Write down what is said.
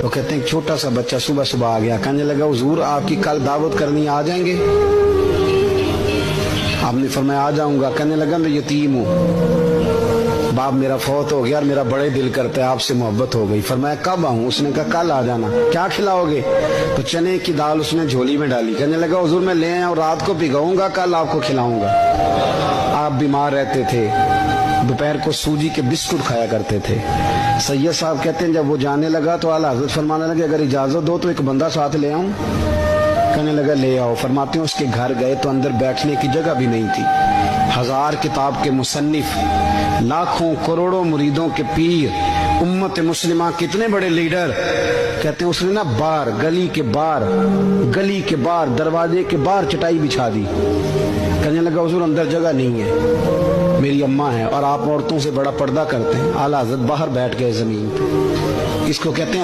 تو کہتے ہیں ایک چھوٹا سا بچہ صبح صبح آ گیا، کہنے لگا حضور آپ کی کل دعوت کرنی آ جائیں گے؟ آپ نے فرمایا آ جاؤں گا۔ کہنے لگا میں یتیم ہوں، باپ میرا فوت ہو گیا اور میرا بڑے دل کرتا ہے آپ سے محبت ہو گئی۔ فرمایا کب آؤں؟ اس نے کہا کل آ جانا۔ کیا کھلاؤ گے؟ تو چنے کی دال اس نے جھولی میں ڈالی۔ کہنے لگا حضور میں لے آیا اور رات کو بھگاؤں گا، کل آپ کو کھلاؤں گا۔ آپ بیمار رہتے تھے، دوپہر کو سوجی کے بسکٹ کھایا کرتے تھے۔ سید صاحب کہتے ہیں جب وہ جانے لگا تو اعلیٰ حضرت فرمانے لگے اگر اجازت دو تو ایک بندہ ساتھ لے آؤں؟ کہنے لگا لے آؤ۔ فرماتے ہیں اس کے گھر گئے تو اندر بیٹھنے کی جگہ بھی نہیں تھی۔ 1000 کتاب کے مصنف، لاکھوں کروڑوں مریدوں کے پیر، امت مسلمہ کتنے بڑے لیڈر، کہتے ہیں اس نے نا باہر گلی کے باہر دروازے کے باہر چٹائی بچھا دی۔ کہنے لگا حضور اندر جگہ نہیں ہے، میری اماں ہے اور آپ عورتوں سے بڑا پردہ کرتے ہیں۔ اعلیٰ حضرت باہر بیٹھ گئے زمین پہ۔ اس کو کہتے ہیں